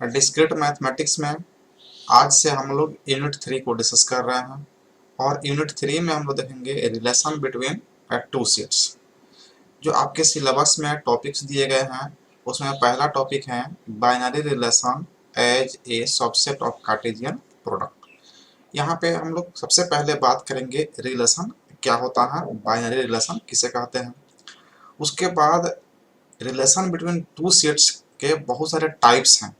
Discrete mathematics में आज से हम लोग यूनिट 3 को डिस्कस कर रहे हैं और यूनिट 3 में हम लोग देखेंगे रिलेशन बिटवीन टू सेट्स। जो आपके सिलेबस में टॉपिक्स दिए गए हैं उसमें पहला टॉपिक है binary relation as a subset of Cartesian product. यहाँ पे हम लोग सबसे पहले बात करेंगे रिलेशन क्या होता है, बाइनरी रिलेशन किसे कहते हैं। उसके बाद रिलेशन बिटवीन टू सेट्स के बहुत सारे टाइप्स हैं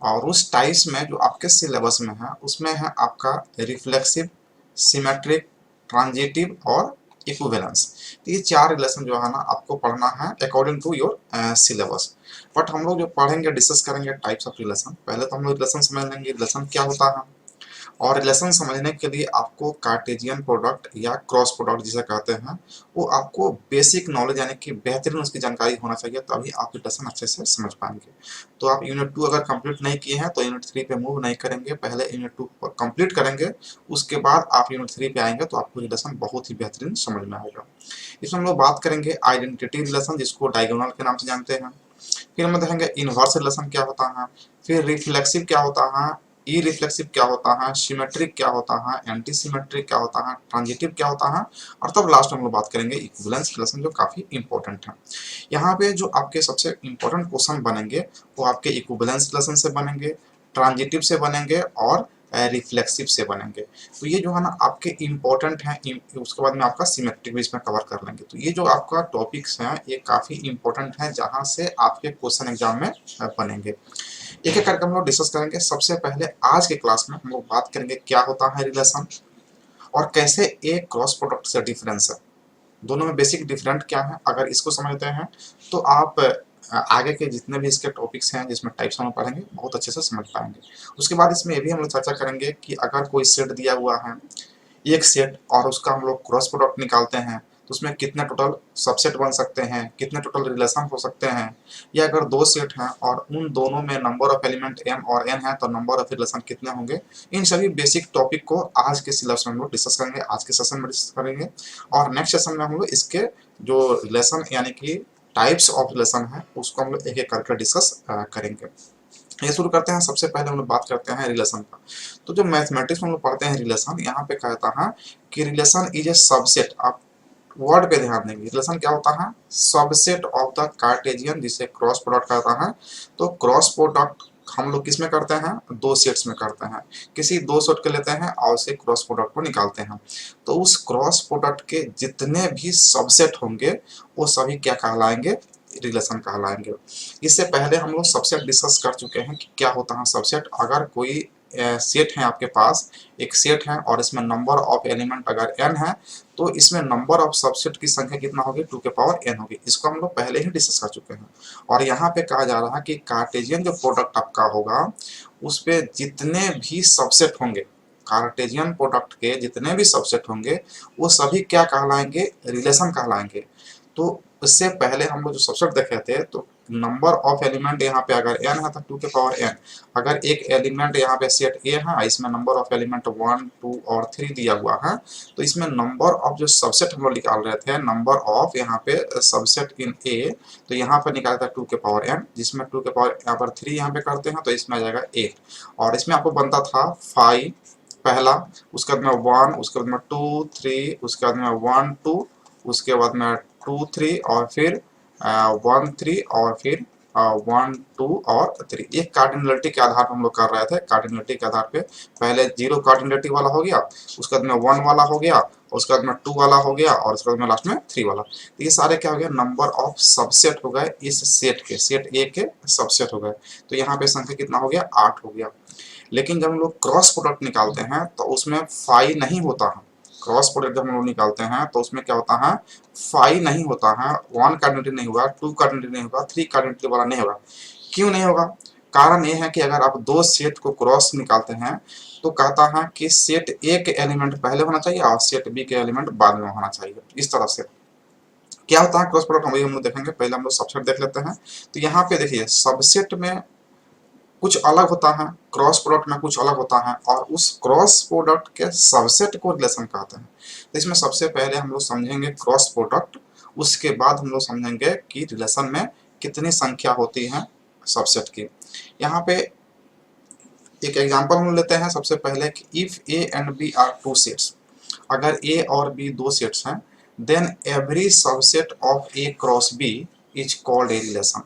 और उस टाइप्स में जो आपके सिलेबस में है उसमें है आपका रिफ्लेक्सिव, सिमेट्रिक, ट्रांजिटिव और इक्विवेलेंस। तो ये चार रिलेशन जो है ना आपको पढ़ना है according to your syllabus. But हम लोग जो पढ़ेंगे डिस्कस करेंगे टाइप्स ऑफ रिलेशन। पहले तो हम लोग रिलेशन समझ लेंगे रिलेशन क्या होता है, और रिलेशन समझने के लिए आपको कार्टेशियन प्रोडक्ट या क्रॉस प्रोडक्ट जिसे कहते हैं वो आपको बेसिक नॉलेज यानी कि बेहतरीन उसकी जानकारी होना चाहिए, तभी आप रिलेशन अच्छे से समझ पाएंगे। तो आप यूनिट 2 अगर कंप्लीट नहीं किए हैं तो यूनिट 3 पे मूव नहीं करेंगे, पहले यूनिट 2 कंप्लीट करेंगे, उसके बाद आप यूनिट 3 पे आएंगे तो आपको रिलेशन बहुत ही बेहतरीन समझ में आएगा। इसमें हम लोग बात करेंगे आइडेंटिटी रिलेशन जिसको डायगोनल के नाम से जानते हैं, फिर हम देखेंगे इनवर्स रिलेशन क्या होता है, फिर रिफ्लेक्सिव क्या होता है, ई रिफ्लेक्सिव क्या होता है, सिमेट्रिक क्या होता है, एंटी सिमेट्रिक क्या होता है, ट्रांजिटिव क्या होता है, और तब लास्ट में हम लोग बात करेंगे इक्विवेलेंस रिलेशन जो काफी इंपॉर्टेंट है। यहाँ पे जो आपके सबसे इंपॉर्टेंट क्वेश्चन बनेंगे वो आपके इक्विवेलेंस रिलेशन से बनेंगे, ट्रांजिटिव से बनेंगे और रिफ्लेक्सिव से बनेंगे। तो ये जो है ना आपके इंपॉर्टेंट हैं। उसके बाद में आपका सिमेट्रिक भी इसमें कवर कर लेंगे। तो ये जो आपका टॉपिक्स हैं ये काफी इंपॉर्टेंट है जहां से आपके क्वेश्चन एग्जाम में बनेंगे। एक एक करके हम लोग डिस्कस करेंगे। सबसे पहले आज के क्लास में हम लोग बात करेंगे क्या होता है रिलेशन और कैसे एक क्रॉस प्रोडक्ट से डिफरेंस है, दोनों में बेसिक डिफरेंट क्या है। अगर इसको समझते हैं तो आप आगे के जितने भी इसके टॉपिक्स हैं जिसमें टाइप्स हम पढ़ेंगे बहुत अच्छे से समझ पाएंगे। उसके बाद इसमें ये भी हम लोग चर्चा करेंगे कि अगर कोई सेट दिया हुआ है एक सेट और उसका हम लोग क्रॉस प्रोडक्ट निकालते हैं तो उसमें कितने टोटल सबसेट बन सकते हैं, कितने टोटल रिलेशन हो सकते हैं, या अगर दो सेट हैं और उन दोनों में नंबर ऑफ एलिमेंट m और n है तो नंबर ऑफ रिलेशन कितने होंगे। इन सभी बेसिक टॉपिक को आज के सिलेबस में हम लोग डिस्कस करेंगे, आज के सेशन में डिस्कस करेंगे, और नेक्स्ट सेशन में हम लोग इसके जो रिलेशन यानी कि टाइप्स ऑफ रिलेशन है उसको हम लोग एक एक करके डिस्कस करेंगे। ये शुरू करते हैं। सबसे पहले हम लोग बात करते हैं रिलेशन का। तो जो मैथमेटिक्स में हम लोग पढ़ते हैं रिलेशन, यहाँ पे कहता है कि रिलेशन इज ए सबसेट। आप वर्ड पे ध्यान देंगे, रिलेशन क्या होता है, सबसेट ऑफ द कार्टेशियन जिसे क्रॉस प्रोडक्ट कहता है। तो क्रॉस प्रोडक्ट हम लोग किस में करते हैं, दो सेट्स में करते हैं। किसी दो सेट के लेते हैं और उसे क्रॉस प्रोडक्ट को निकालते हैं। तो उस क्रॉस प्रोडक्ट के जितने भी सबसेट होंगे वो सभी क्या कहलाएंगे, रिलेशन कहलाएंगे। इससे पहले हम लोग सबसेट डिस्कस कर चुके हैं कि क्या होता है सबसेट। अगर कोई सेट है आपके पास, एक सेट है और इसमें नंबर ऑफ एलिमेंट अगर n है तो इसमें नंबर ऑफ सबसेट की संख्या कितना होगी, 2 के पावर n होगी। इसको हम लोग पहले ही डिस्कस कर चुके हैं। और यहाँ पे कहा जा रहा है कि कार्टेशियन जो प्रोडक्ट आपका होगा उस पे जितने भी सबसेट होंगे, कार्टेशियन प्रोडक्ट के जितने भी सबसेट होंगे वो सभी क्या कहलाएंगे, रिलेशन कहलाएंगे। तो इससे पहले हम लोग जो सबसेट देखे थे तो नंबर ऑफ एलिमेंट यहाँ पे अगर n है तो 2 के पावर n। अगर एक एलिमेंट यहाँ पे सेट a है, इसमें नंबर ऑफ एलिमेंट 1 2 और 3 दिया हुआ है, तो इसमें नंबर ऑफ जो सबसेट हम लोग निकाल रहे थे, नंबर ऑफ यहाँ पे सबसेट इन a, तो यहाँ पर निकाला था 2 के पावर n, जिसमें 2 के पावर यहाँ पर 3 यहाँ पे करते हैं तो इसमें आ जाएगा 8। और इसमें आपको बनता था 5 पहला, उसके बाद में 1, उसके बाद में 2 3, उसके बाद में 1 2, उसके बाद में 2 3 और फिर 1 3 और फिर 1 2 और 3। एक कार्डिनलिटी के आधार पर हम लोग कर रहे थे। कार्डिनलिटी के आधार पे पहले 0 कार्डिनलिटी वाला हो गया, उसके बाद में 1 वाला हो गया, उसके बाद में 2 वाला हो गया और उसके बाद में लास्ट में 3 वाला। तो ये सारे क्या हो गया, नंबर ऑफ सबसेट हो गए इस सेट के, सेट ए के सबसेट हो गए। तो यहाँ पे संख्या कितना हो गया, 8 हो गया। लेकिन जब हम लोग क्रॉस प्रोडक्ट निकालते हैं तो उसमें 5 नहीं होता है। क्रॉस प्रोडक्ट जब हम लोग निकालते हैं तो उसमें क्या होता है, 5 नहीं होता है, 1 का आइडेंटिटी नहीं होगा, 2 का आइडेंटिटी नहीं होगा, 3 का आइडेंटिटी वाला नहीं होगा। क्यों नहीं होगा, कारण ये है कि अगर आप दो सेट को क्रॉस निकालते हैं तो कहता है कि सेट ए के एलिमेंट पहले होना चाहिए और सेट बी के एलिमेंट बाद में होना चाहिए। इस तरह से क्या होता है क्रॉस प्रोडक्ट हम लोग देखेंगे। पहले हम लोग सबसेट देख लेते हैं। तो यहाँ पे देखिए सबसेट में कुछ अलग होता है, क्रॉस प्रोडक्ट में कुछ अलग होता है, और उस क्रॉस प्रोडक्ट के सबसेट को रिलेशन कहते हैं। तो इसमें सबसे पहले हम लोग समझेंगे क्रॉस प्रोडक्ट, उसके बाद हम लोग समझेंगे कि रिलेशन में कितनी संख्या होती है सबसेट की। यहाँ पे एक एग्जांपल हम लेते हैं सबसे पहले कि if A and B are two sets, अगर ए और बी दो सेट्स हैं, then every subset of A cross B is called a relation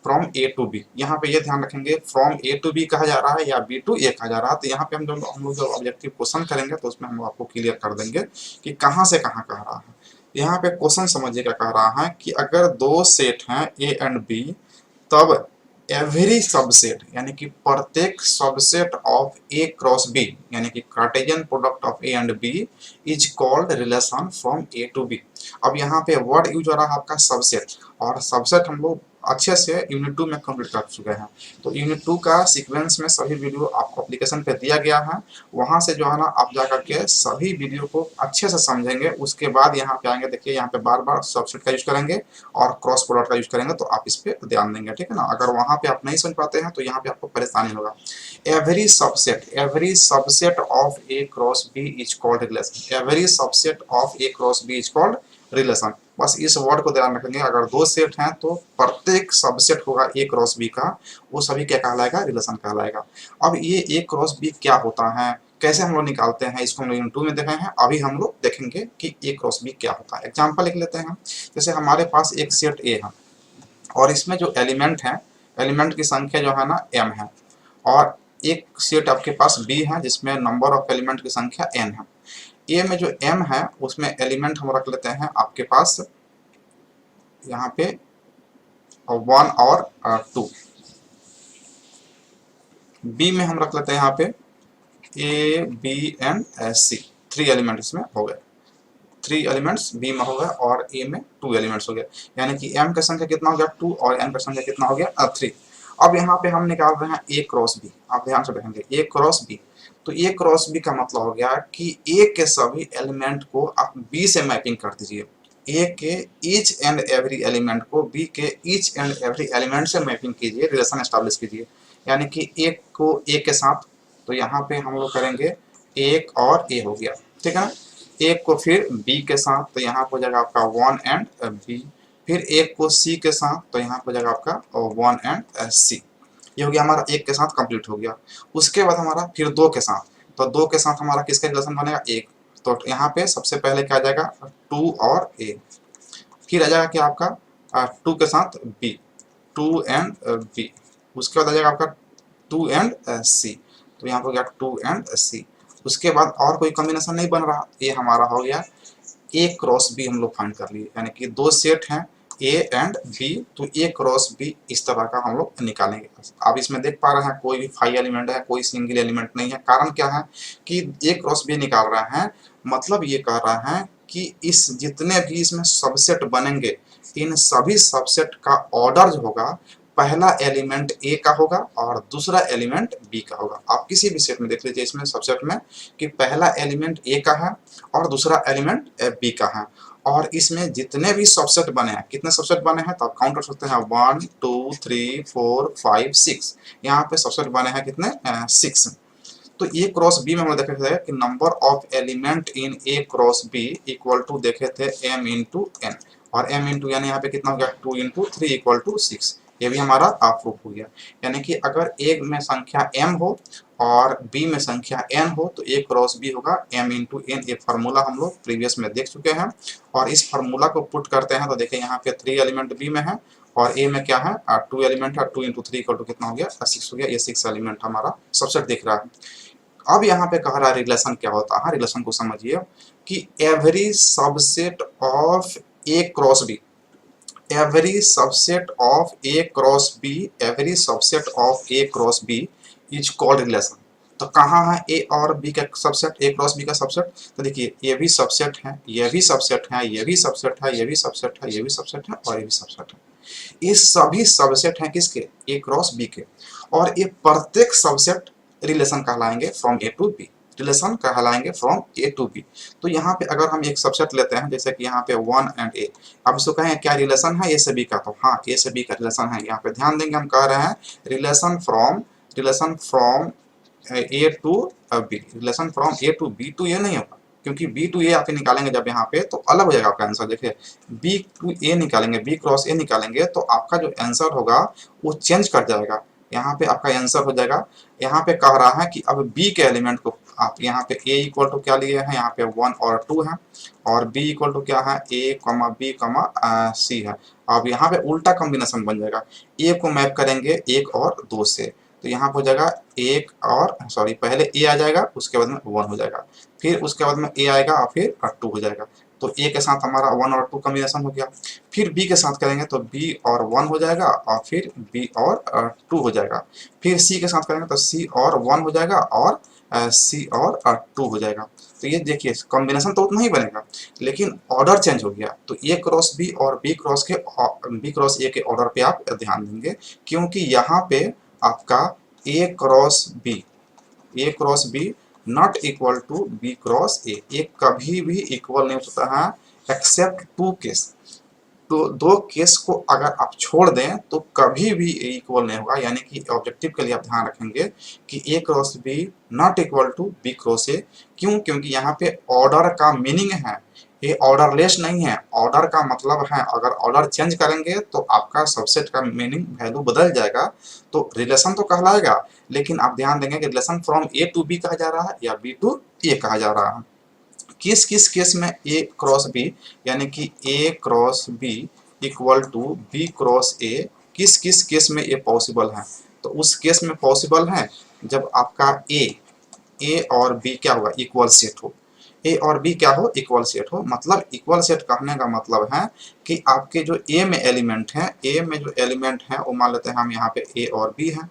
from A to B. यहाँ पे ये ध्यान रखेंगे फ्रॉम ए टू बी कहा जा रहा है या बी टू ए कहा जा रहा है, तो यहाँ पे हम लोग जो ऑब्जेक्टिव क्वेश्चन करेंगे तो उसमें हम आपको क्लियर कर देंगे कि कहाँ से कहाँ कह रहा है। यहाँ पे क्वेश्चन समझिएगा, कह रहा है कि अगर दो सेट हैं ए एंड बी, तब एवरी सबसेट यानी कि प्रत्येक subset of A cross B यानी कि Cartesian product of A and B is called relation from A to B. अब यहाँ पे वर्ड यूज हो रहा है आपका सबसेट, और सबसेट हम लोग अच्छे से यूनिट 2 में कंप्लीट कर चुके हैं। तो यूनिट 2 का सीक्वेंस में सभी वीडियो आपको एप्लीकेशन पे दिया गया है, वहां से जो है ना आप जाकर के सभी वीडियो को अच्छे से समझेंगे। उसके बाद यहाँ पे आएंगे, देखिए यहाँ पे बार बार सबसेट का यूज करेंगे और क्रॉस प्रोडक्ट का यूज करेंगे, तो आप इस पे ध्यान देंगे, ठीक है ना। अगर वहां पे आप नहीं समझ पाते हैं तो यहाँ पे आपको परेशानी होगा। Every subset of A cross B is called relation, every subset of A cross B is called relation. बस इस वर्ड को ध्यान रखेंगे, अगर दो सेट हैं तो प्रत्येक सबसेट होगा ए क्रॉस बी का, वो सभी क्या कहलाएगा, रिलेशन कहलाएगा। अब ये ए क्रॉस बी क्या होता है, कैसे हम लोग निकालते हैं, इसको हम लोग यूनिट 2 में देखे हैं। अभी हम लोग देखेंगे कि ए क्रॉस बी क्या होता है। एग्जांपल लिख लेते हैं। जैसे हमारे पास एक सेट ए है और इसमें जो एलिमेंट है, एलिमेंट की संख्या जो है ना m है, और एक सेट आपके पास बी है जिसमें नंबर ऑफ एलिमेंट की संख्या n है। ए में जो m है उसमें एलिमेंट हम रख लेते हैं आपके पास यहाँ पे 1 और 2। बी में हम रख लेते हैं यहाँ पे A B and C, 3 element इसमें हो गए, 3 एलिमेंट्स बी में हो गए और ए में 2 एलिमेंट्स हो गए, यानी कि m का संख्या कितना हो गया 2 और n का संख्या कितना हो गया 3। अब यहाँ पे हम निकाल रहे हैं ए क्रॉस बी। आप ध्यान से देखेंगे ए क्रॉस बी, तो ए क्रॉस बी का मतलब हो गया कि ए के सभी एलिमेंट को आप बी से मैपिंग कर दीजिए, ए के ईच एंड एवरी एलिमेंट को बी के ईच एंड एवरी एलिमेंट से मैपिंग कीजिए, रिलेशन एस्टैब्लिश कीजिए। यानी कि एक को ए के साथ, तो यहाँ पे हम लोग करेंगे एक और ए हो गया, ठीक है। एक को फिर बी के साथ, तो यहाँ पर हो जाएगा आपका 1 एंड बी। फिर एक को सी के साथ, तो यहाँ पर हो जाएगा आपका 1 एंड सी। ये हो गया हमारा एक के साथ कंप्लीट हो गया। उसके बाद हमारा फिर 2 के साथ, तो 2 के साथ हमारा किसका रिलेशन बनेगा, एक। तो यहाँ पे सबसे पहले क्या आ जाएगा 2 और ए। फिर आ जाएगा क्या आपका 2 के साथ बी, 2 एंड बी। उसके बाद आ जाएगा आपका 2 एंड सी, तो यहाँ पर हो गया 2 एंड सी। उसके बाद और कोई कॉम्बिनेशन नहीं बन रहा, ये हमारा हो गया ए क्रॉस बी हम लोग फाइंड कर लिए। यानी कि दो सेट हैं ए एंड बी, तो ए क्रॉस बी इस तरह का हम लोग निकालेंगे। आप इसमें देख पा रहे हैं कोई भी 5 एलिमेंट है, कोई सिंगल एलिमेंट नहीं है। कारण क्या है कि ए क्रॉस बी निकाल रहे हैं, मतलब ये कह रहा है कि इस जितने भी इसमें सबसेट बनेंगे, इन सभी सबसेट का ऑर्डर जो होगा, पहला एलिमेंट ए का होगा और दूसरा एलिमेंट बी का होगा। आप किसी भी सेट में देख लीजिए इसमें सबसेट में कि पहला एलिमेंट ए का है और दूसरा एलिमेंट बी का है, और इसमें जितने भी सबसेट बने हैं, कितने सबसेट बने हैं तो आप काउंट कर सकते हैं 1 2 3 4 5 6। यहाँ पे सबसेट बने हैं कितने 6। तो ए क्रॉस बी में हम देखे थे कि number of element in A cross B equal to देखे थे m इंटू एन, और m इंटू एन यहाँ पे कितना हो गया 2 इंटू 3 इक्वल टू 6। ये भी हमारा प्रूफ हो गया। यानी कि अगर ए में संख्या m हो और b में संख्या n हो तो a क्रॉस b होगा m इंटू एन। ये फार्मूला हम लोग प्रीवियस में देख चुके हैं, और इस फार्मूला को पुट करते हैं तो देखिए यहाँ पे 3 एलिमेंट b में है और a में क्या है 2 एलिमेंट है। 2 इंटू 3 इक्वल टू कितना हो गया 6 हो गया। ये 6 एलिमेंट हमारा सबसेट दिख रहा है। अब यहाँ पे कह रहा है रिलेशन क्या होता है। रिलेशन को समझिए कि every subset of A cross B, every subset of A cross B, every subset of A cross B is called relation। तो कहाँ है A और B का सबसेट, A क्रॉस B का सबसेट, तो देखिए ये भी सबसेट है, ये भी सबसेट है, ये भी सबसेट है, ये भी सबसेट है, ये भी सबसेट है और ये भी सबसेट है। ये सभी सबसेट हैं किसके, A क्रॉस B के, और ये प्रत्येक सबसेट रिलेशन कहलाएंगे from A to B, relation कहलाएंगे फ्रॉम ए टू बी। तो यहाँ पे अगर हम एक सबसेट लेते हैं जैसे कि यहाँ पे 1 एंड ए, अब इसको कहें क्या रिलेशन है ए से बी का, तो हाँ ए से बी का रिलेशन है। यहाँ पे ध्यान देंगे हम कह रहे हैं relation from A to B, relation from A to B to A नहीं होगा, क्योंकि बी टू ए आप निकालेंगे जब यहाँ पे तो अलग हो जाएगा आपका आंसर। देखिए बी टू ए निकालेंगे, बी क्रॉस ए निकालेंगे तो आपका जो आंसर होगा वो चेंज कर जाएगा। यहाँ पे आपका आंसर हो जाएगा। यहाँ पे कह रहा है कि अब बी के एलिमेंट को आप यहाँ पे ए इक्वल टू क्या लिए हैं, यहाँ पे 1 और 2 है, और बी इक्वल टू क्या है, ए कमा बी कमा सी है। अब यहाँ पे उल्टा कॉम्बिनेशन बन जाएगा, ए को मैप करेंगे 1 और 2 से, तो यहाँ पे हो जाएगा 1 और सॉरी पहले ए आ जाएगा, उसके बाद में 1 हो जाएगा, फिर उसके बाद में ए आएगा और फिर 2 हो जाएगा। तो ए के साथ हमारा 1 और 2 कॉम्बिनेशन हो गया। फिर बी के साथ करेंगे तो बी और 1 हो जाएगा, और फिर बी और 2 हो जाएगा। फिर सी के साथ करेंगे तो सी और 1 हो जाएगा, और सी और 2 हो जाएगा। तो ये देखिए कॉम्बिनेशन तो उतना ही बनेगा, लेकिन ऑर्डर चेंज हो गया। तो ए क्रॉस बी और बी क्रॉस ए के ऑर्डर पे आप ध्यान देंगे, क्योंकि यहाँ पे आपका A cross B not equal to B cross A, एक कभी भी इक्वल नहीं हो सकता है एक्सेप्ट 2 केस। तो 2 केस को अगर आप छोड़ दें तो कभी भी ए इक्वल नहीं होगा, यानी कि ऑब्जेक्टिव के लिए आप ध्यान रखेंगे कि A cross B not equal to B cross A. क्यों? क्योंकि यहाँ पे ऑर्डर का मीनिंग है, ये ऑर्डरलेस नहीं है। ऑर्डर का मतलब है अगर ऑर्डर चेंज करेंगे तो आपका सबसेट का मीनिंग वैल्यू बदल जाएगा, तो रिलेशन तो कहलाएगा, लेकिन आप ध्यान देंगे कि relation from A to B कहा जा रहा है या बी टू ए कहा जा रहा है। किस किस केस में ए क्रॉस बी यानी कि A cross B equal to B cross A, किस किस केस में ये पॉसिबल है? तो उस केस में पॉसिबल है जब आपका ए और बी क्या होगा, इक्वल सेट हो। ए और बी क्या हो, इक्वल सेट हो। मतलब इक्वल सेट कहने का मतलब है कि आपके जो ए में एलिमेंट है, ए में जो एलिमेंट है वो मान लेते हैं हम यहाँ पे ए और बी है,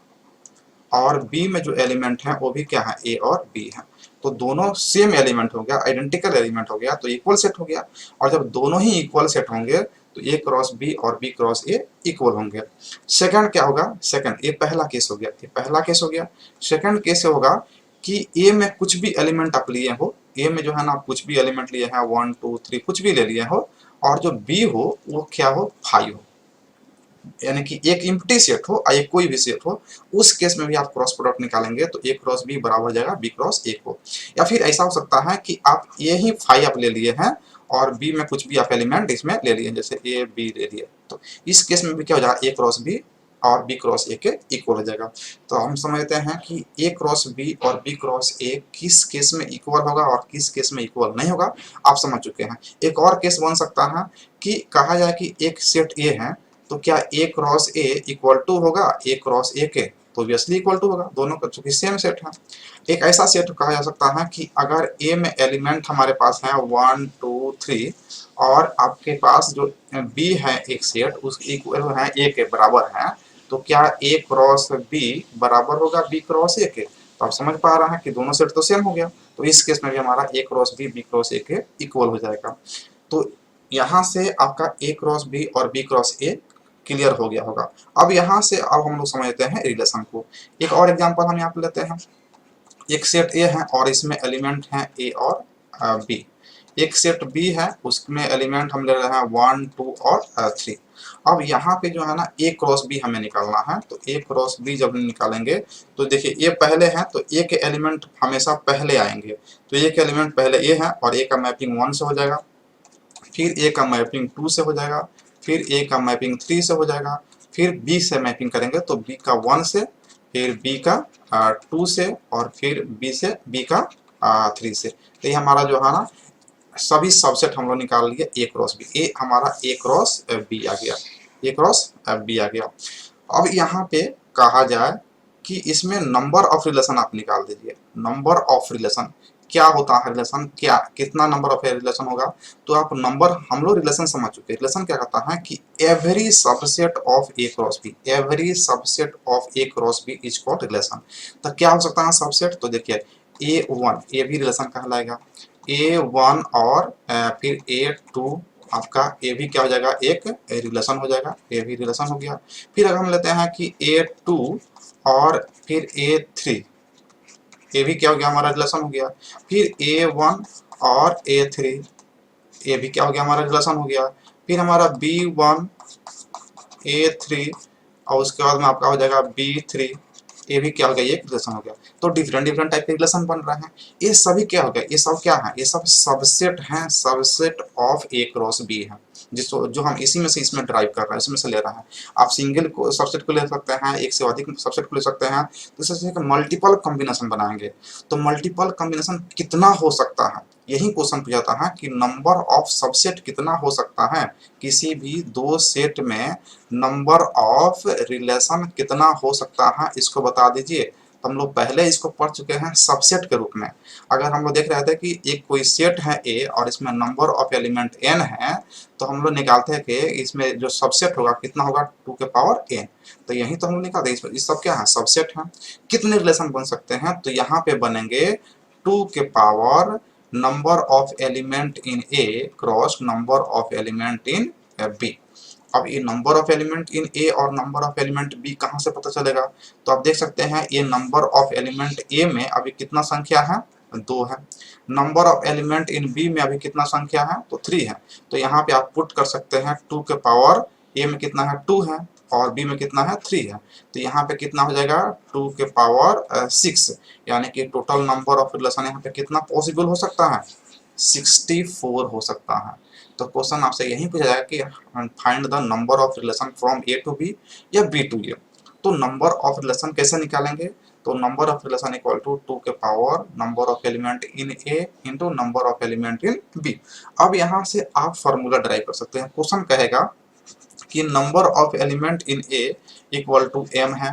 और बी में जो एलिमेंट है वो भी क्या है, ए और बी है। तो दोनों सेम एलिमेंट हो गया, आइडेंटिकल एलिमेंट हो गया, तो इक्वल सेट हो गया। और जब दोनों ही इक्वल सेट होंगे तो ए क्रॉस बी और बी क्रॉस ए इक्वल होंगे। सेकंड क्या होगा, सेकंड, ये पहला केस हो गया, ये पहला केस हो गया। सेकंड केस होगा कि ए में कुछ भी एलिमेंट आप लिए हो, ए में जो है ना आप कुछ भी एलिमेंट लिए हैं 1 2 3 कुछ भी ले लिए हो, और जो बी हो वो क्या हो, 5 हो, यानी कि एक इम्प्टी सेट हो या कोई भी सेट हो, उस केस में भी आप क्रॉस प्रोडक्ट निकालेंगे तो ए क्रॉस बी बराबर हो जाएगा बी क्रॉस ए को। या फिर ऐसा हो सकता है कि आप ए ही 5 आप ले लिए हैं और बी में कुछ भी आप एलिमेंट इसमें ले लिए, जैसे ए बी ले लिए, तो इस केस में भी क्या हो जाएगा, ए क्रॉस बी और बी क्रॉस ए के इक्वल हो जाएगा। तो हम समझते हैं कि ए क्रॉस बी और बी क्रॉस ए किस केस में इक्वल होगा और किस केस में इक्वल नहीं होगा, आप समझ चुके हैं। एक और केस बन सकता है कि कहा जाए कि एक सेट ए है, तो क्या ए क्रॉस ए इक्वल टू होगा ए क्रॉस ए के, तो ऑब्वियसली इक्वल टू होगा, दोनों का चूंकि सेम सेट है। एक ऐसा सेट कहा जा सकता है कि अगर ए में एलिमेंट हमारे पास है 1 2 3 और आपके पास जो बी है एक सेट उस इक्वल है ए के बराबर है, तो क्या ए क्रॉस बी बराबर होगा बी क्रॉस ए के? तो आप समझ पा रहे हैं कि दोनों सेट तो सेम हो गया, तो इस केस में भी हमारा ए क्रॉस बी क्रॉस ए के इक्वल हो जाएगा। तो यहाँ से आपका ए क्रॉस बी और बी क्रॉस ए क्लियर हो गया होगा। अब यहाँ से अब हम लोग समझते हैं रिलेशन को। एक और एग्जांपल हम यहाँ पे लेते हैं। एक सेट ए है और इसमें एलिमेंट हैं ए और बी। एक सेट बी है उसमें एलिमेंट हम ले रहे हैं 1 2 और 3। अब यहाँ पे जो है ना ए क्रॉस बी हमें निकालना है, तो ए क्रॉस बी जब निकालेंगे तो देखिए ए पहले है तो ए के एलिमेंट हमेशा पहले आएंगे, तो ए के एलिमेंट पहले ए है और ए का मैपिंग 1 से हो जाएगा, फिर ए का मैपिंग 2 से हो जाएगा, फिर ए का मैपिंग 3 से हो जाएगा, फिर बी से मैपिंग करेंगे तो बी का 1 से, फिर बी का 2 से, और फिर बी का 3 से। तो ये हमारा जो है ना सभी सबसेट हम लोग निकाल लिए ए क्रॉस बी, ए हमारा ए क्रॉस बी आ गया, ए क्रॉस बी आ गया। अब यहाँ पे कहा जाए कि इसमें नंबर ऑफ रिलेशन आप निकाल दीजिए। नंबर ऑफ रिलेशन क्या होता है, रिलेशन क्या, कितना नंबर ऑफ रिलेशन होगा, तो आप नंबर, हम लोग रिलेशन समझ चुके हैं। रिलेशन क्या कहता है कि every subset of A cross B, every subset of A cross B is called relation. तो क्या हो सकता है सबसेट, तो देखिए A1 ए भी रिलेशन कहलाएगा, A1 और फिर A2 आपका ए भी क्या हो जाएगा, एक रिलेशन हो जाएगा, ए भी रिलेशन हो गया। फिर अगर हम लेते हैं कि A2 और फिर A3, ए भी क्या हो गया, हमारा रिलेशन हो गया। फिर A1 और A3, ए भी क्या हो गया, हमारा रिलेशन हो गया। फिर हमारा B1 A3 और उसके बाद में आपका हो जाएगा B3, ये भी क्या हो गया, एक रिलेशन हो गया। तो डिफरेंट डिफरेंट टाइप के रिलेशन बन रहे हैं। ये सभी क्या हो गया, ये सब क्या है, ये सब सबसेट हैं, subset of A cross B है। जिसको जो हम इसी में से इसमें ड्राइव कर रहे हैं, इसमें से ले रहे हैं। आप सिंगल को सबसेट को ले सकते हैं, एक से अधिक सबसेट को ले सकते हैं, तो इससे मल्टीपल कॉम्बिनेशन बनाएंगे। तो मल्टीपल कॉम्बिनेशन कितना हो सकता है, यही क्वेश्चन पूछा है कि नंबर ऑफ सबसेट कितना हो सकता है, किसी भी दो सेट में नंबर ऑफ रिलेशन कितना हो सकता है, इसको बता दीजिए। तो हम लोग पहले इसको पढ़ चुके हैं सबसेट के रूप में। अगर हम लोग देख रहे थे कि एक कोई सेट है ए और इसमें नंबर ऑफ एलिमेंट n है, तो हम लोग निकालते हैं कि इसमें जो सबसेट होगा कितना होगा, 2 के पावर n। तो यही तो हम लोग निकालते हैं, इस सब क्या है, सबसेट है। कितने रिलेशन बन सकते हैं, तो यहाँ पे बनेंगे 2 के power number of element in A cross number of element in B. अब ये number of element in A और नंबर ऑफ एलिमेंट बी कहाँ से पता चलेगा, तो आप देख सकते हैं ये नंबर ऑफ एलिमेंट ए में अभी कितना संख्या है, 2 है। Number of element in B में अभी कितना संख्या है, तो 3 है। तो यहाँ पे आप पुट कर सकते हैं 2 के पावर ए में कितना है, 2 है, और बी में कितना है, 3 है। तो यहाँ पे कितना हो जाएगा, 2 के पावर 6, यानी कि टोटल नंबर ऑफ रिलेशन यहाँ पे कितना पॉसिबल हो सकता है, 64 हो सकता है। तो क्वेश्चन आपसे यही पूछा जाएगा कि find the number of relation from A to B या बी टू ए। तो नंबर ऑफ रिलेशन कैसे निकालेंगे, तो number of relation equal to 2 के power number of element in A into number of element in B. अब यहाँ से आप फॉर्मूला ड्राइव कर सकते हैं। क्वेश्चन कहेगा कि number of element in A equal to m है,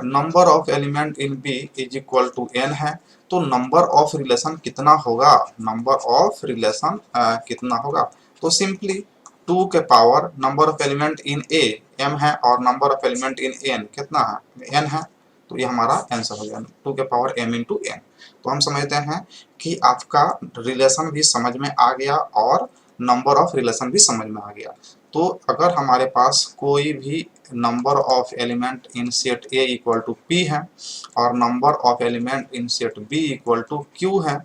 number of element in B is equal to n है। तो नंबर ऑफ रिलेशन कितना होगा, नंबर ऑफ रिलेशन कितना होगा, तो सिंपली 2 के power number of element in A m है और number of element in n कितना है, n है। तो ये हमारा आंसर हो गया, 2 के पावर m इंटू n। तो हम समझते हैं कि आपका रिलेशन भी समझ में आ गया और नंबर ऑफ रिलेशन भी समझ में आ गया। तो अगर हमारे पास कोई भी number of element in set A equal to P है और number of element in set B equal to Q है,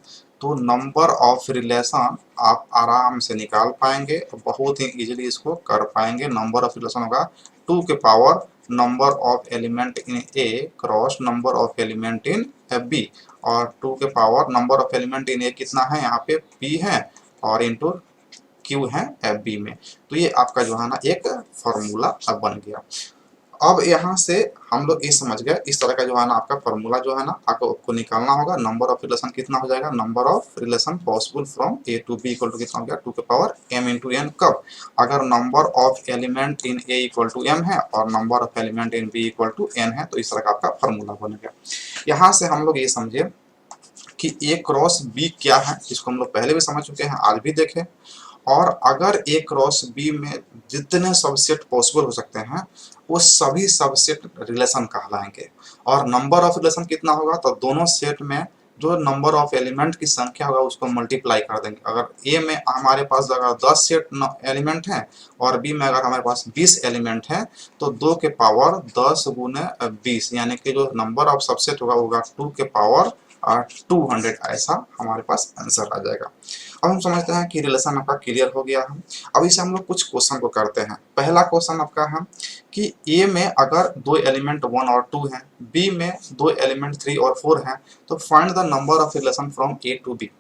तो नंबर ऑफ रिलेशन आप आराम से निकाल पाएंगे, बहुत ही इजीली इसको कर पाएंगे। नंबर ऑफ रिलेशन होगा 2 के power number of element in A cross number of element in B, और 2 के power number of element in A कितना है, यहाँ पे पी है, और इंटू क्यू है बी में। तो ये आपका जो है ना एक फॉर्मूला अब बन गया। अब यहाँ से हम लोग ये समझ गए, इस तरह का जो है ना आपका फॉर्मूला जो है ना आपको निकालना होगा। नंबर ऑफ रिलेशन कितना हो जाएगा, number of relation possible from A to B equal to कितना हो गया, 2 के पावर m इंटू n। कब, अगर number of element in A equal to m है और number of element in B equal to n है, तो इस तरह का आपका फॉर्मूला बनेगा। यहाँ से हम लोग ये समझे कि ए क्रॉस बी क्या है, जिसको हम लोग पहले भी समझ चुके हैं, आज भी देखें। और अगर ए क्रॉस बी में जितने सबसेट पॉसिबल हो सकते हैं वो सभी सबसेट रिलेशन कहलाएंगे। और नंबर ऑफ रिलेशन कितना होगा, तो दोनों सेट में जो नंबर ऑफ एलिमेंट की संख्या होगा उसको मल्टीप्लाई कर देंगे। अगर ए में हमारे पास अगर 10 सेट एलिमेंट हैं और बी में अगर हमारे पास 20 एलिमेंट हैं, तो 2 के पावर 10 गुने 20, यानी कि जो नंबर ऑफ सबसेट होगा 2 के पावर 200, ऐसा हमारे पास आंसर आ जाएगा। अब हम समझते हैं कि रिलेशन आपका क्लियर हो गया है। अब इसे हम लोग कुछ क्वेश्चन को करते हैं। पहला क्वेश्चन आपका है कि ए में अगर 2 एलिमेंट 1 और 2 हैं, बी में 2 एलिमेंट 3 और 4 हैं, तो find the number of relation from A to B.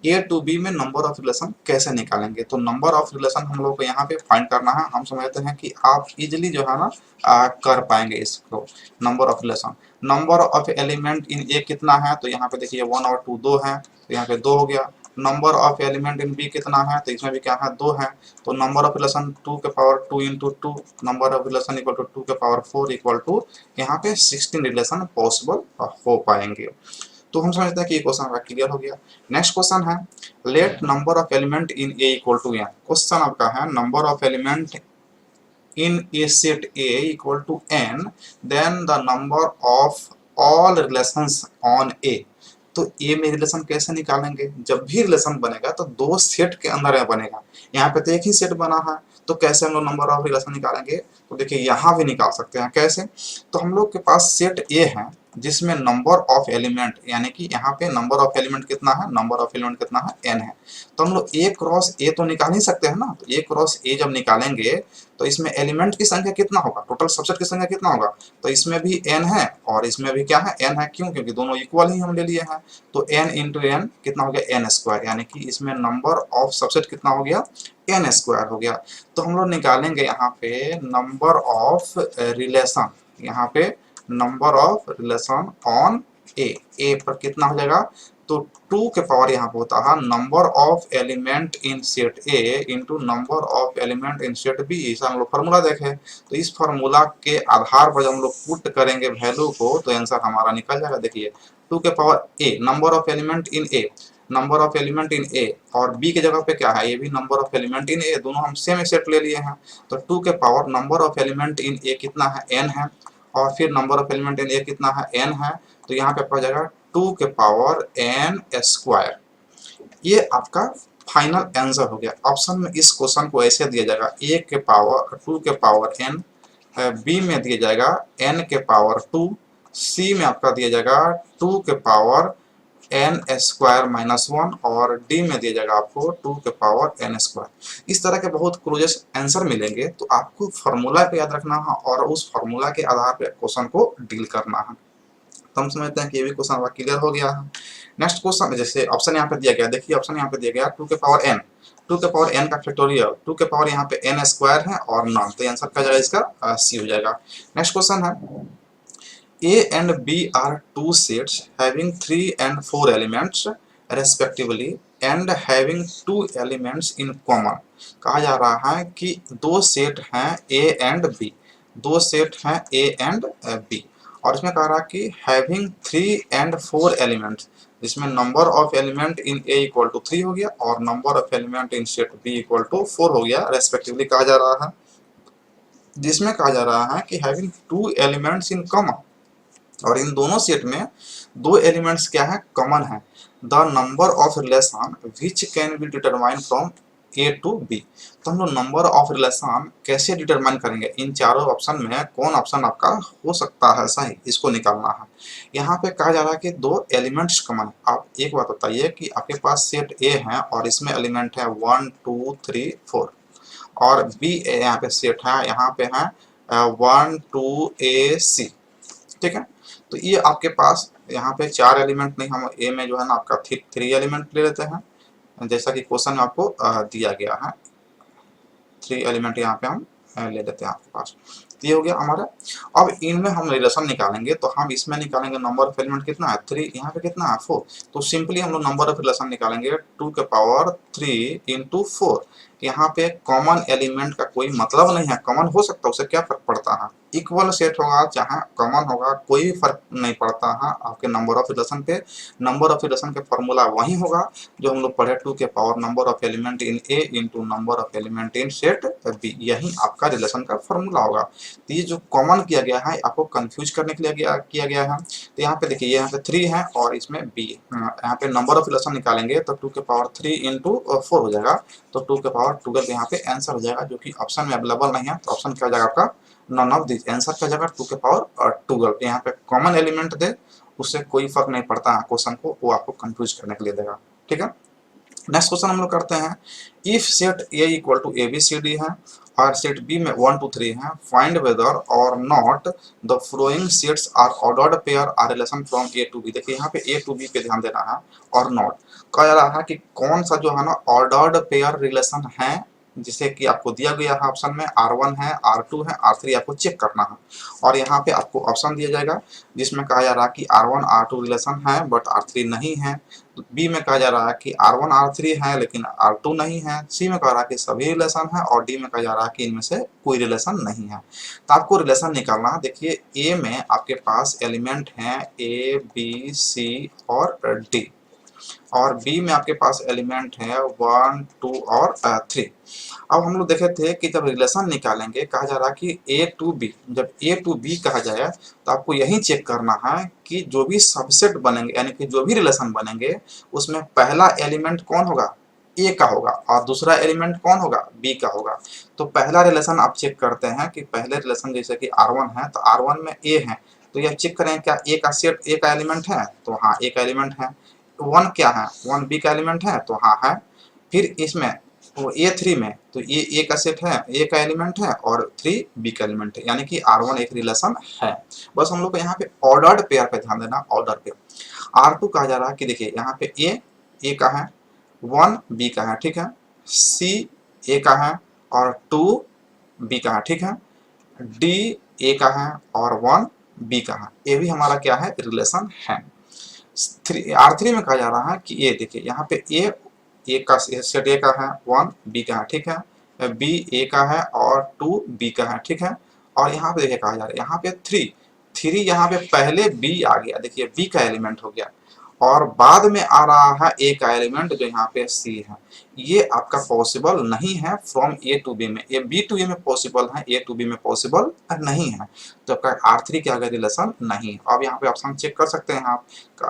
A to B में नंबर ऑफ रिलेशन कैसे निकालेंगे, तो नंबर ऑफ रिलेशन हम लोग को यहाँ पे फाइंड करना है। हम समझते हैं कि आप इजिली जो है ना कर पाएंगे इसको। Number of relation, number of element in A कितना है, तो यहाँ पे देखिए 1 और 2 2 है, तो यहाँ पे 2 हो गया। Number of element in B कितना है, तो इसमें भी क्या है, 2 है। तो नंबर ऑफ रिलेशन 2 के power 2 into 2, number of relation equal to 2 के पावर 4 इक्वल टू यहाँ पे 16 रिलेशन पॉसिबल हो पाएंगे। तो हम समझते हैं कि ये क्वेश्चन आपका क्लियर हो गया। नेक्स्ट क्वेश्चन है let number of element in A equal to n। Question आपका है number of element in a set A equal to n, then the number of all relations on A। तो A में relation कैसे निकालेंगे, जब भी relation बनेगा तो 2 सेट के अंदर में बनेगा। यहाँ पे तो एक ही सेट बना है, तो कैसे हम लोग नंबर ऑफ रिलेशन निकालेंगे, तो देखिए यहाँ भी निकाल सकते हैं। कैसे, तो हम लोग के पास सेट A है जिसमें नंबर ऑफ एलिमेंट, यानी कि यहाँ पे नंबर ऑफ एलिमेंट कितना है, नंबर ऑफ एलिमेंट कितना है, n है। तो हम लोग a क्रॉस a तो निकाल ही सकते हैं ना। तो a क्रॉस a जब निकालेंगे तो इसमें एलिमेंट की संख्या कितना होगा, टोटल सबसेट की संख्या कितना होगा, तो इसमें भी n है और इसमें भी क्या है, n है। क्यों, क्योंकि दोनों इक्वल ही हम ले लिए हैं। तो n इंटू n कितना हो गया, n स्क्वायर, यानी कि इसमें नंबर ऑफ सबसेट कितना हो गया, n स्क्वायर हो गया। तो हम लोग निकालेंगे यहाँ पे नंबर ऑफ रिलेशन, यहाँ पे नंबर ऑफ रिलेशन ऑन ए पर कितना हो जाएगा, तो 2 के पावर यहाँ पे होता है number of element in set A into number of element in set B. ऐसा हम लोग फार्मूला देखे। तो इस फार्मूला के आधार पर जब हम लोग पुट करेंगे वैल्यू को तो आंसर हमारा निकल जाएगा। देखिए 2 के power A, number of element in A, number of element in A, और बी के जगह पे क्या है, ये भी number of element in A, दोनों हम सेम सेट ले लिए हैं। तो 2 के power number of element in A कितना है, n है, और फिर number of element in A कितना है, n है। तो यहाँ पे आपका हो जाएगा 2 के पावर n स्क्वायर। ये आपका फाइनल आंसर हो गया। ऑप्शन में इस क्वेश्चन को ऐसे दिया जाएगा, a के पावर 2 के पावर n, बी में दिया जाएगा n के पावर 2, सी में आपका दिया जाएगा 2 के पावर n स्क्वायर माइनस 1, और डी में दिया जाएगा आपको 2 के पावर n स्क्वायर। इस तरह के बहुत क्लोजेस्ट आंसर मिलेंगे। तो आपको फार्मूला को याद रखना है और उस फार्मूला के आधार पर क्वेश्चन को डील करना है। तो हम समझते हैं कि ये भी क्वेश्चन क्लियर हो गया है। नेक्स्ट क्वेश्चन, जैसे ऑप्शन यहाँ पे दिया गया, देखिए ऑप्शन यहाँ पे दिया गया 2 के पावर n, 2 के पावर n का फैक्टोरियल, 2 के पावर यहाँ पे n स्क्वायर है और नॉन, तो आंसर क्या जाएगा इसका, सी हो जाएगा। नेक्स्ट क्वेश्चन है A and B are two sets having 3 and 4 elements respectively and having 2 elements in common। कहा जा रहा है कि दो सेट हैं A and B, दो सेट हैं A and B, और इसमें कह रहा है कि having 3 and 4 elements, जिसमें number of element in A equal to 3 हो गया और number of element in set B equal to 4 हो गया रेस्पेक्टिवली। कहा जा रहा है, जिसमें कहा जा रहा है कि having 2 elements in common, और इन दोनों सेट में दो एलिमेंट्स क्या है, कॉमन है। The number of relation which can be determine from A to B. तो हम लोग नंबर ऑफ रिलेशन कैसे डिटरमाइन करेंगे, इन चारों ऑप्शन में कौन ऑप्शन आपका हो सकता है सही, इसको निकालना है। यहाँ पे कहा जा रहा है कि दो एलिमेंट्स कॉमन है। आप एक बात बताइए कि आपके पास सेट ए है और इसमें एलिमेंट है 1 2 3 4, और बी यहाँ पे सेट है, यहाँ पे है 1 2 ए सी, ठीक है। तो ये आपके पास यहाँ पे 4 एलिमेंट नहीं, हम ए में जो है ना आपका 3 एलिमेंट ले लेते हैं, जैसा कि क्वेश्चन में आपको दिया गया है। 3 एलिमेंट यहाँ पे हम ले लेते हैं आपके पास। तो ये हो गया हमारा। अब इनमें हम रिलेशन निकालेंगे, तो हम इसमें निकालेंगे नंबर ऑफ एलिमेंट कितना है 3, यहाँ पे कितना है 4। तो सिंपली हम लोग नंबर ऑफ रिलेशन निकालेंगे 2 के पावर 3 इंटू 4। यहाँ पे कॉमन एलिमेंट का कोई मतलब नहीं है, कॉमन हो सकता है, उससे क्या फर्क पड़ता है, इक्वल सेट होगा चाहे कॉमन होगा, कोई भी फर्क नहीं पड़ता है आपके नंबर ऑफ रिलेशन पे। नंबर ऑफ रिलेशन का फॉर्मूला वही होगा जो हम लोग पढ़े, 2 के power number of element in A into number of element in set B, यही आपका रिलेशन का फॉर्मूला होगा। तो ये जो कॉमन किया गया है आपको कंफ्यूज करने के लिए किया गया है। तो यहाँ पे देखिए, यहाँ पे 3 है और इसमें बी, यहाँ पे नंबर ऑफ रिलेशन निकालेंगे तो 2 के पावर 3 इंटू 4 हो जाएगा, तो 2 के पावर 12 यहाँ पे आंसर हो जाएगा, जो कि ऑप्शन में अवेलेबल नहीं है। तो ऑप्शन क्या हो जाएगा आपका, नन ऑफ दिस, आंसर क्या जाएगा 2 के पावर 12। यहाँ पे कॉमन एलिमेंट दे, उससे कोई फर्क नहीं पड़ता है क्वेश्चन को, वो आपको कंफ्यूज करने के लिए देगा, ठीक है। नेक्स्ट क्वेश्चन हम लोग करते हैं, if set A equal to A B C D है और सेट बी में 1 2 3 है, find whether or not the following sets are ordered pair are relation from A to B. देखिए यहाँ पे ए टू बी पे ध्यान देना है, और नॉट कहा जा रहा है कि कौन सा जो है ना ऑर्डर्ड पेयर रिलेशन है, जिसे कि आपको दिया गया है ऑप्शन में R1 है, R2 है, R3 आपको चेक करना है। और यहाँ पे आपको ऑप्शन दिया जाएगा जिसमें कहा जा रहा है कि R1 R2 रिलेशन है बट R3 नहीं है। बी में कहा जा रहा है कि R1 R3 है लेकिन R2 नहीं है। सी में कहा रहा है कि सभी रिलेशन है, और डी में कहा जा रहा है कि इनमें से कोई रिलेशन नहीं है। तो आपको रिलेशन निकालना है। देखिए ए में आपके पास एलिमेंट है A B C और D, और बी में आपके पास एलिमेंट है 1 2 और 3। अब हम लोग देखे थे कि जब रिलेशन निकालेंगे, कहा जा रहा है कि ए टू बी, जब ए टू बी कहा जाए तो आपको यही चेक करना है कि जो भी सबसेट बनेंगे, यानी कि जो भी रिलेशन बनेंगे, उसमें पहला एलिमेंट कौन होगा, ए का होगा, और दूसरा एलिमेंट कौन होगा, बी का होगा। तो पहला रिलेशन आप चेक करते हैं कि पहले रिलेशन जैसे कि R1 है तो R1 में ए है, तो ये चेक करें क्या ए का सेट ए का एलिमेंट है, तो हाँ ए का एलिमेंट है। 1 क्या है, 1 बी का एलिमेंट है, तो हाँ है। फिर इसमें वो A3 में तो ये ए का सेट है, ए का एलिमेंट है और 3 बी का एलिमेंट है, यानी कि R1 एक रिलेशन है। बस हम लोग को यहाँ पे ऑर्डर्ड पेयर पे ध्यान देना, ऑर्डर पेयर। R2 कहा जा रहा है कि देखिए यहाँ पे ए का है, 1 बी का है, ठीक है, सी ए का है और 2 बी का है, ठीक है, डी ए का है और 1 बी का है। ये भी हमारा क्या है, रिलेशन है। R3 में कहा जा रहा है कि ये देखिए यहाँ पे ए का सेट ए का है, 1 बी का है, ठीक है, बी ए का है और 2 बी का है, ठीक है। और यहाँ पे देखिए कहा जा रहा है यहाँ पे 3 यहाँ पे पहले बी आ गया, देखिए बी का एलिमेंट हो गया और बाद में आ रहा है ए का एलिमेंट जो यहाँ पे सी है। ये आपका पॉसिबल नहीं है फ्रॉम ए टू बी में, ये बी टू ए में पॉसिबल है, ए टू बी में पॉसिबल नहीं है। तो आपका R3 के आगे रिलेशन नहीं है। अब यहाँ पे ऑप्शन चेक कर सकते हैं आप,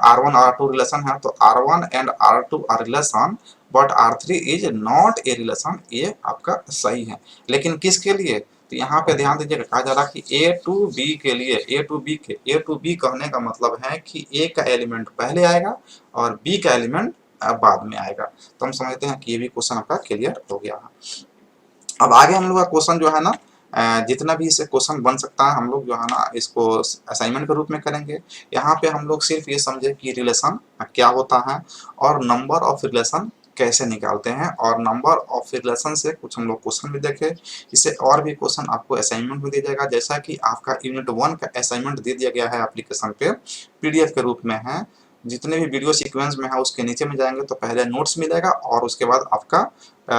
R1 R2 रिलेशन है तो R1 and R2 are relation but R3 is not a relation, ये आपका सही है। लेकिन किसके लिए, तो यहाँ पे ध्यान दीजिएगा, कहा जा रहा है कि ए टू बी के लिए, ए टू बी कहने का मतलब है कि ए का एलिमेंट पहले आएगा और बी का एलिमेंट बाद में आएगा। तो हम समझते हैं कि ये भी क्वेश्चन आपका क्लियर हो गया है। अब आगे हम लोग का क्वेश्चन जो है ना, जितना भी इसे क्वेश्चन बन सकता है हम लोग जो है ना इसको असाइनमेंट के रूप में करेंगे। यहाँ पे हम लोग सिर्फ ये समझे कि रिलेशन क्या होता है और नंबर ऑफ रिलेशन कैसे निकालते हैं, और नंबर ऑफ रिलेशन से कुछ हम लोग क्वेश्चन भी देखे। इससे और भी क्वेश्चन आपको असाइनमेंट में दिया जाएगा, जैसा कि आपका यूनिट 1 का असाइनमेंट दे दिया गया है एप्लीकेशन पे, PDF के रूप में है। जितने भी वीडियो सीक्वेंस में है उसके नीचे में जाएंगे तो पहले नोट्स मिलेगा और उसके बाद आपका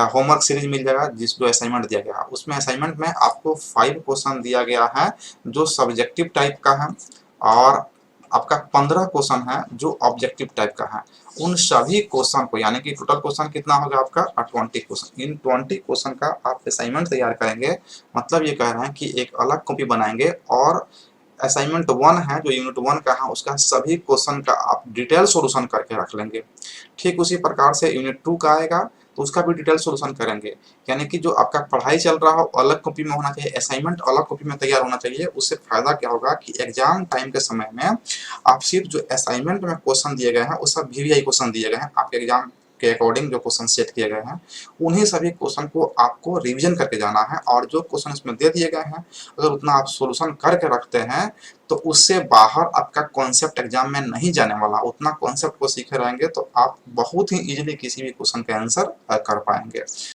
होमवर्क सीरीज मिल जाएगा, जिस जो असाइनमेंट दिया गया है उसमें असाइनमेंट में आपको 5 क्वेश्चन दिया गया है जो सब्जेक्टिव टाइप का है और आपका 15 क्वेश्चन है जो ऑब्जेक्टिव टाइप का है। उन सभी क्वेश्चन को, यानी कि टोटल क्वेश्चन कितना होगा आपका 20 क्वेश्चन, इन 20 क्वेश्चन का आप असाइनमेंट तैयार करेंगे। मतलब ये कह रहे हैं कि एक अलग कॉपी बनाएंगे और असाइनमेंट 1 है जो यूनिट 1 का है उसका सभी क्वेश्चन का आप डिटेल सॉल्यूशन करके रख लेंगे। ठीक उसी प्रकार से यूनिट 2 का आएगा तो उसका भी डिटेल सॉल्यूशन करेंगे। यानी कि जो आपका पढ़ाई चल रहा हो अलग कॉपी में होना चाहिए, असाइनमेंट अलग कॉपी में तैयार होना चाहिए। उससे फायदा क्या होगा कि एग्जाम टाइम के समय में आप सिर्फ जो असाइनमेंट में क्वेश्चन दिए गए हैं वो सब VVI क्वेश्चन दिए गए हैं, आपके एग्जाम के अकॉर्डिंग जो क्वेश्चन सेट किए गए हैं उन्हीं सभी क्वेश्चन को आपको रिवीजन करके जाना है। और जो क्वेश्चन इसमें दे दिए गए हैं अगर उतना आप सॉल्यूशन करके रखते हैं तो उससे बाहर आपका कॉन्सेप्ट एग्जाम में नहीं जाने वाला। उतना कॉन्सेप्ट को सीखे रहेंगे तो आप बहुत ही इजीली किसी भी क्वेश्चन का आंसर कर पाएंगे।